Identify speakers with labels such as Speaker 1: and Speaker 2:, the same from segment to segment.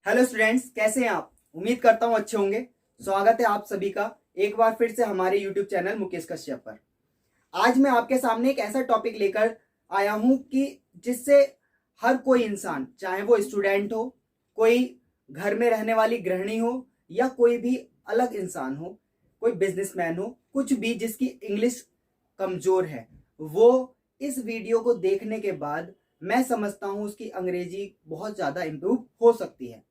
Speaker 1: Hello students, कैसे हैं आप? उम्मीद करता हूं अच्छे होंगे। स्वागत है आप सभी का एक बार फिर से हमारे यूट्यूब चैनल मुकेश कश्यप पर। आज मैं आपके सामने एक ऐसा टॉपिक लेकर आया हूं कि जिससे हर कोई इंसान, चाहे वो स्टूडेंट हो, कोई घर में रहने वाली गृहिणी हो, या कोई भी अलग इंसान हो, कोई बिजनेसमैन हो, कुछ भी जिसकी इंग्लिश कमजोर है, वो इस वीडियो को देखने के बाद मैं समझता हूं उसकी अंग्रेजी बहुत ज्यादा इंप्रूव हो सकती है।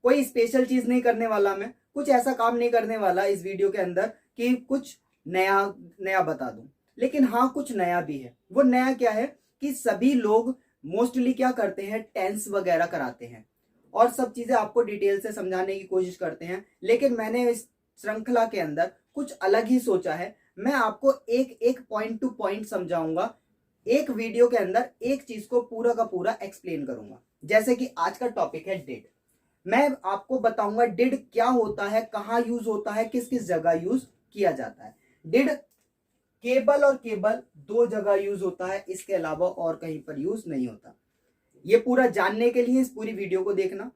Speaker 1: कोई स्पेशल चीज नहीं करने वाला, मैं कुछ ऐसा काम नहीं करने वाला इस वीडियो के अंदर कि कुछ नया नया बता दूं। लेकिन हाँ, कुछ नया भी है। वो नया क्या है कि सभी लोग मोस्टली क्या करते हैं, टेंस वगैरह कराते हैं और सब चीजें आपको डिटेल से समझाने की कोशिश करते हैं। लेकिन मैंने इस श्रृंखला के अंदर कुछ अलग ही सोचा है। मैं आपको एक एक पॉइंट टू पॉइंट समझाऊंगा, एक वीडियो के अंदर एक चीज को पूरा का पूरा एक्सप्लेन करूंगा। जैसे कि आज का टॉपिक है डिड। मैं आपको बताऊंगा डिड क्या होता है, कहाँ यूज होता है, किस किस जगह यूज किया जाता है। डिड केबल और केबल दो जगह यूज होता है, इसके अलावा और कहीं पर यूज नहीं होता। ये पूरा जानने के लिए इस पूरी वीडियो को देखना।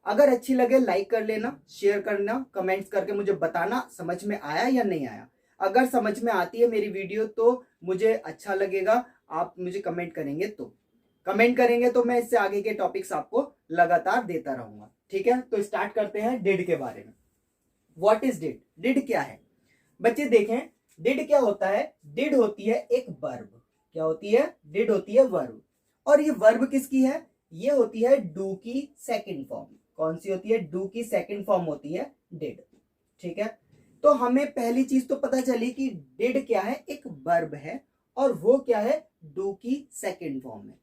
Speaker 1: अगर अच्छी लगे लाइक कर लेना, शेयर करना, कमेंट्स करके मुझे बताना समझ में आया या नहीं आया। अगर समझ में आती है मेरी वीडियो तो मुझे अच्छा लगेगा, आप मुझे कमेंट करेंगे तो मैं इससे आगे के टॉपिक्स आपको लगातार देता रहूंगा। ठीक है, तो स्टार्ट करते हैं डिड के बारे में। What is did? डिड क्या है बच्चे? देखें, डिड क्या होता है। डिड होती है एक वर्ब। क्या होती है? डिड होती है वर्ब। और ये वर्ब किसकी है? ये होती है डू की सेकंड फॉर्म। कौन सी होती है? डू की सेकंड फॉर्म होती है डिड। ठीक है, तो हमें पहली चीज तो पता चली कि डिड क्या है, एक वर्ब है और वो क्या है, डू की सेकंड फॉर्म है।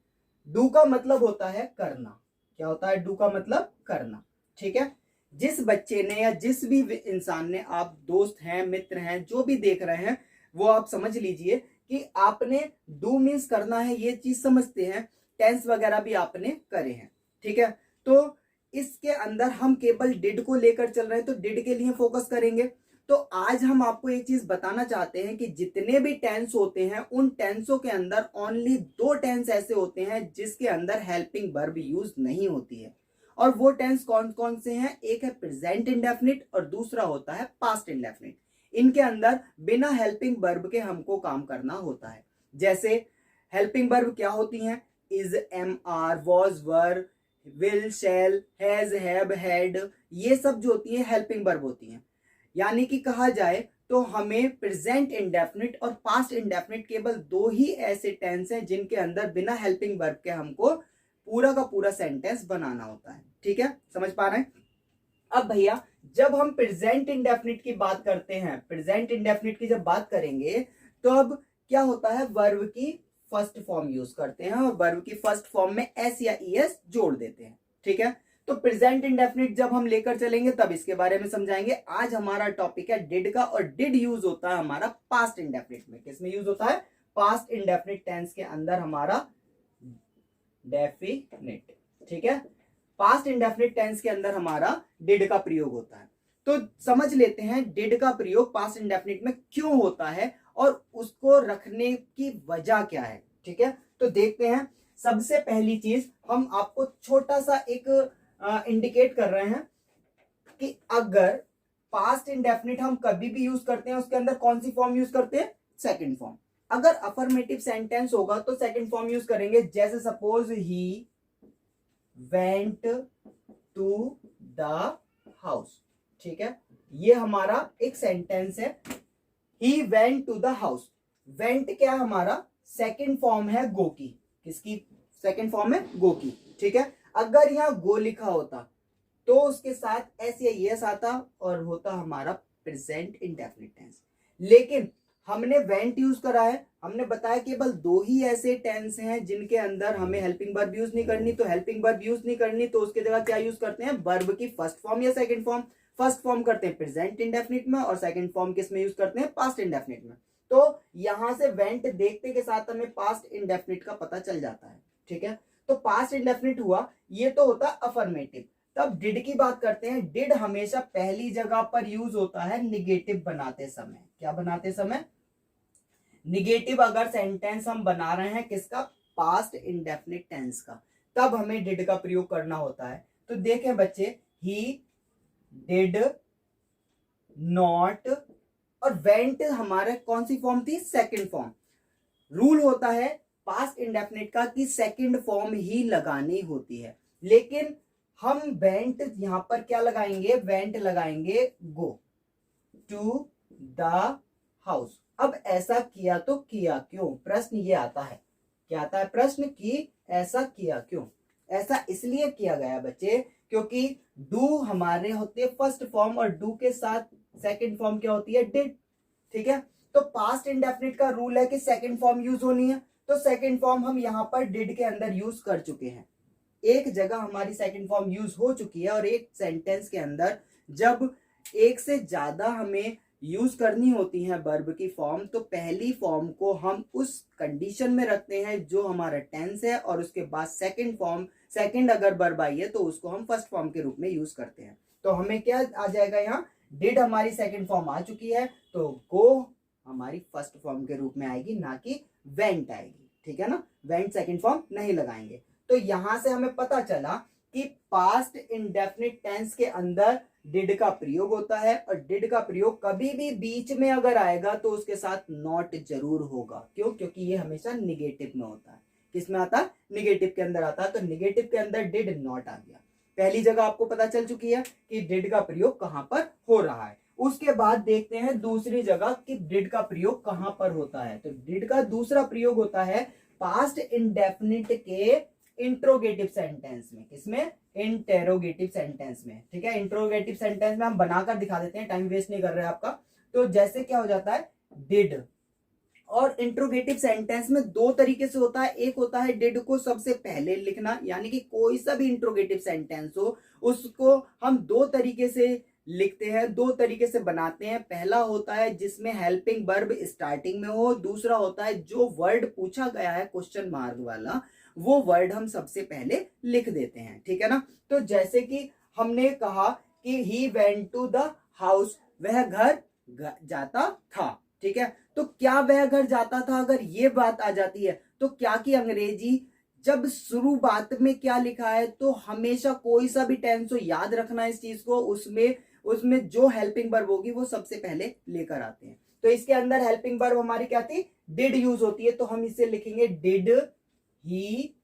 Speaker 1: डू का मतलब होता है करना। क्या होता है? डू का मतलब करना। ठीक है, जिस बच्चे ने या जिस भी इंसान ने, आप दोस्त हैं, मित्र हैं, जो भी देख रहे हैं, वो आप समझ लीजिए कि आपने डू मीन्स करना है, ये चीज समझते हैं। टेंस वगैरह भी आपने करे हैं। ठीक है, तो इसके अंदर हम केवल डिड को लेकर चल रहे हैं, तो डिड के लिए फोकस करेंगे। तो आज हम आपको एक चीज बताना चाहते हैं कि जितने भी टेंस होते हैं उन टेंसों के अंदर ओनली दो टेंस ऐसे होते हैं जिसके अंदर हेल्पिंग वर्ब यूज नहीं होती है। और वो टेंस कौन कौन से हैं? एक है प्रेजेंट इंडेफिनिट और दूसरा होता है पास्ट इंडेफिनिट। इनके अंदर बिना हेल्पिंग वर्ब के हमको काम करना होता है। जैसे हेल्पिंग वर्ब क्या होती हैं? Is, am, are, was, were, will, shall, has, have, had, ये सब जो होती है हेल्पिंग वर्ब होती हैं। यानी कि कहा जाए तो हमें प्रेजेंट इंडेफिनिट और पास्ट इंडेफिनिट केवल दो ही ऐसे टेंस हैं जिनके अंदर बिना हेल्पिंग वर्ब के हमको पूरा का पूरा सेंटेंस बनाना होता है। ठीक है, समझ पा रहे हैं? अब भैया, जब हम प्रेजेंट इंडेफिनिट की बात करते हैं, प्रेजेंट इंडेफिनिट की जब बात करेंगे तो अब क्या होता है, वर्ब की फर्स्ट फॉर्म यूज करते हैं और वर्ब की फर्स्ट फॉर्म में एस या ईएस जोड़ देते हैं। ठीक है, तो प्रेजेंट इंडेफिनिट जब हम लेकर चलेंगे तब इसके बारे में समझाएंगे। आज हमारा टॉपिक है डिड का, और डिड यूज होता है हमारा पास्ट इंडेफिनिट में। किसमें यूज होता है? पास्ट इंडेफिनिट टेंस के अंदर हमारा डेफिनिट। ठीक है, पास्ट इंडेफिनिट टेंस के अंदर हमारा डिड का प्रयोग होता है। तो समझ लेते हैं डिड का प्रयोग पास्ट इंडेफिनिट में क्यों होता है और उसको रखने की वजह क्या है। ठीक है, तो देखते हैं। सबसे पहली चीज हम आपको छोटा सा एक इंडिकेट कर रहे हैं कि अगर पास्ट इंडेफिनिट हम कभी भी यूज करते हैं उसके अंदर कौन सी फॉर्म यूज करते हैं? Second form. अगर अफर्मेटिव सेंटेंस होगा तो सेकंड फॉर्म यूज करेंगे। जैसे suppose he went to the house. ठीक है, ये हमारा एक सेंटेंस है। He went to the house. Went क्या हमारा? सेकंड फॉर्म है गो की। किसकी सेकंड फॉर्म है? गो की। ठीक है, अगर यहां गो लिखा होता तो उसके साथ एस या यस आता और होता हमारा प्रेजेंट इंडेफिनिट टेंस। लेकिन हमने वेंट यूज करा है। हमने बताया केवल दो ही ऐसे टेंस हैं जिनके अंदर हमें हेल्पिंग वर्ब यूज नहीं करनी। तो हेल्पिंग वर्ब यूज नहीं करनी तो उसके जगह क्या यूज करते हैं? वर्ब की फर्स्ट फॉर्म या सेकंड फॉर्म। फर्स्ट फॉर्म करते हैं प्रेजेंट इंडेफिनिट में और सेकंड फॉर्म किस में यूज करते हैं? पास्ट इंडेफिनिट में। तो यहां से वेंट देखते के साथ हमें पास्ट इंडेफिनिट का पता चल जाता है। ठीक है, तो पास्ट इंडेफिनिट हुआ, ये तो होता अफर्मेटिव। तब डिड की बात करते हैं। डिड हमेशा पहली जगह पर यूज होता है निगेटिव बनाते समय। क्या बनाते समय? निगेटिव। अगर सेंटेंस हम बना रहे हैं किसका? पास्ट इंडेफिनिट टेंस का, तब हमें डिड का प्रयोग करना होता है। तो देखें बच्चे, ही, डिड नॉट, और वेंट हमारे कौन सी फॉर्म थी? Second form. रूल होता है पास्ट इंडेफिनिट का कि सेकंड फॉर्म ही लगानी होती है, लेकिन हम वेंट यहां पर क्या लगाएंगे? वेंट लगाएंगे गो टू द हाउस। अब ऐसा किया तो किया क्यों? प्रश्न ये आता है, क्या आता है प्रश्न कि ऐसा किया क्यों? ऐसा इसलिए किया गया बच्चे क्योंकि डू हमारे होते हैं फर्स्ट फॉर्म और डू के साथ सेकंड फॉर्म क्या होती है? डिड। ठीक है, तो पास्ट इंडेफिनिट का रूल है कि सेकंड फॉर्म यूज होनी है, तो सेकंड फॉर्म हम यहां पर डिड के अंदर यूज कर चुके हैं। एक जगह हमारी सेकंड फॉर्म यूज हो चुकी है और एक सेंटेंस के अंदर जब एक से ज्यादा हमें यूज करनी होती है वर्ब की फॉर्म, तो पहली फॉर्म को हम उस कंडीशन में रखते हैं जो हमारा टेंस है, और उसके बाद सेकंड फॉर्म, सेकंड अगर वर्ब आई है तो उसको हम फर्स्ट फॉर्म के रूप में यूज करते हैं। तो हमें क्या आ जाएगा? यहाँ डिड हमारी सेकंड फॉर्म आ चुकी है, तो गो हमारी फर्स्ट फॉर्म के रूप में आएगी, ना कि वेंट आएगी। ठीक है ना, वेंट सेकंड फॉर्म नहीं लगाएंगे। तो यहां से हमें पता चला कि पास्ट इंडेफिनिट टेंस के अंदर डिड का प्रयोग होता है, और डिड का प्रयोग कभी भी बीच में अगर आएगा तो उसके साथ नॉट जरूर होगा। क्यों? क्योंकि ये हमेशा निगेटिव में होता है। किस में आता है? निगेटिव के अंदर आता है। तो निगेटिव के अंदर डिड नॉट आ गया। पहली जगह आपको पता चल चुकी है कि डिड का प्रयोग कहां पर हो रहा है। उसके बाद देखते हैं दूसरी जगह कि डिड का प्रयोग कहां पर होता है। तो डिड का दूसरा प्रयोग होता है पास्ट इंडेफिनिट के इंट्रोगेटिव सेंटेंस में। किसमें? इंटेरोगेटिव सेंटेंस में। ठीक है, इंट्रोगेटिव सेंटेंस में हम बनाकर दिखा देते हैं, टाइम वेस्ट नहीं कर रहे हैं आपका। तो जैसे क्या हो जाता है? डिड। और इंट्रोगेटिव सेंटेंस में दो तरीके से होता है। एक होता है डिड को सबसे पहले लिखना, यानी कि कोई सा भी इंट्रोगेटिव सेंटेंस हो उसको हम दो तरीके से लिखते हैं, दो तरीके से बनाते हैं। पहला होता है जिसमें हेल्पिंग वर्ब स्टार्टिंग में हो, दूसरा होता है जो वर्ड पूछा गया है क्वेश्चन मार्क वाला, वो वर्ड हम सबसे पहले लिख देते हैं। ठीक है ना, तो जैसे कि हमने कहा कि he went to the house, वह घर जाता था। ठीक है, तो क्या वह घर जाता था अगर ये बात आ जाती है तो क्या की अंग्रेजी जब शुरू बात में क्या लिखा है, तो हमेशा कोई सा भी टेंस हो, याद रखना इस चीज को, उसमें उसमें जो हेल्पिंग वर्ब होगी वो सबसे पहले लेकर आते हैं। तो इसके अंदर हेल्पिंग वर्ब हमारी क्या थी? डिड यूज होती है, तो हम इसे लिखेंगे did he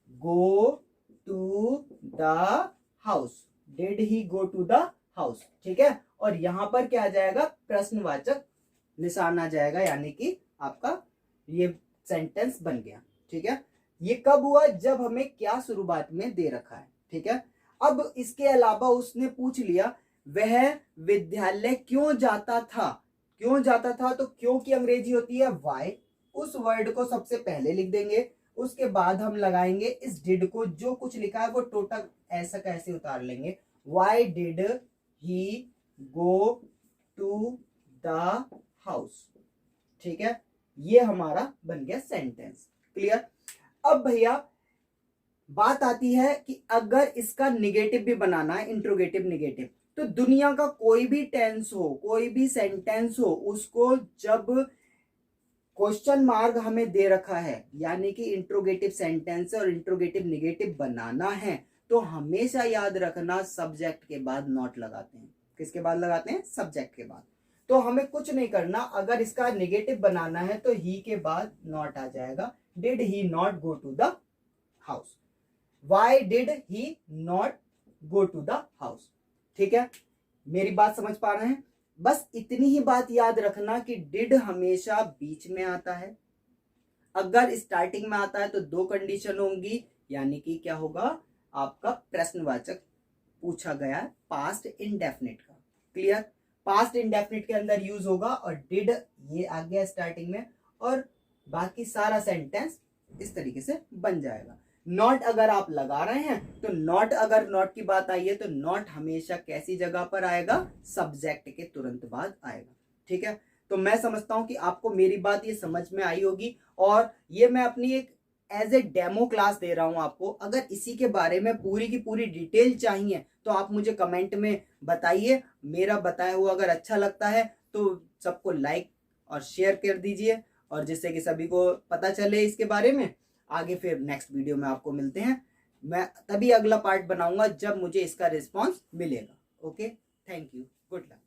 Speaker 1: go to the house. Did he go to the house. ठीक है, और यहां पर क्या आ जाएगा? प्रश्नवाचक निशान आ जाएगा, यानी कि आपका ये सेंटेंस बन गया। ठीक है, ये कब हुआ? जब हमें क्या शुरुआत में दे रखा है। ठीक है, अब इसके अलावा उसने पूछ लिया वह विद्यालय क्यों जाता था। क्यों जाता था, तो क्यों की अंग्रेजी होती है वाई। उस वर्ड को सबसे पहले लिख देंगे, उसके बाद हम लगाएंगे इस डिड को, जो कुछ लिखा है वो टोटल ऐसा कैसे उतार लेंगे। Why did he go to the house. ठीक है, ये हमारा बन गया सेंटेंस। क्लियर? अब भैया बात आती है कि अगर इसका निगेटिव भी बनाना है, इंट्रोगेटिव निगेटिव, तो दुनिया का कोई भी टेंस हो, कोई भी सेंटेंस हो, उसको जब क्वेश्चन मार्क हमें दे रखा है, यानी कि इंट्रोगेटिव सेंटेंस और इंट्रोगेटिव निगेटिव बनाना है, तो हमेशा याद रखना सब्जेक्ट के बाद नॉट लगाते हैं। किसके बाद लगाते हैं? सब्जेक्ट के बाद। तो हमें कुछ नहीं करना, अगर इसका निगेटिव बनाना है तो ही के बाद नॉट आ जाएगा। Did he not go to the house. Why did he not go to the house. ठीक है, मेरी बात समझ पा रहे हैं? बस इतनी ही बात याद रखना कि डिड हमेशा बीच में आता है। अगर स्टार्टिंग में आता है तो दो कंडीशन होंगी, यानी कि क्या होगा? आपका प्रश्नवाचक पूछा गया है पास्ट इंडेफिनिट का। क्लियर? पास्ट इंडेफिनिट के अंदर यूज होगा और डिड ये आ गया स्टार्टिंग में, और बाकी सारा सेंटेंस इस तरीके से बन जाएगा। नॉट अगर आप लगा रहे हैं तो नॉट, अगर नॉट की बात आई है तो नॉट हमेशा कैसी जगह पर आएगा? सब्जेक्ट के तुरंत बाद आएगा। ठीक है, तो मैं समझता हूं कि आपको मेरी बात ये समझ में आई होगी, और ये मैं अपनी एक एज ए डेमो क्लास दे रहा हूं आपको। अगर इसी के बारे में पूरी की पूरी डिटेल चाहिए तो आप मुझे कमेंट में बताइए। मेरा बताया हुआ अगर अच्छा लगता है तो सबको लाइक और शेयर कर दीजिए, और जिससे कि सभी को पता चले इसके बारे में। आगे फिर नेक्स्ट वीडियो में आपको मिलते हैं। मैं तभी अगला पार्ट बनाऊंगा जब मुझे इसका रिस्पॉन्स मिलेगा। Okay, thank you, good luck.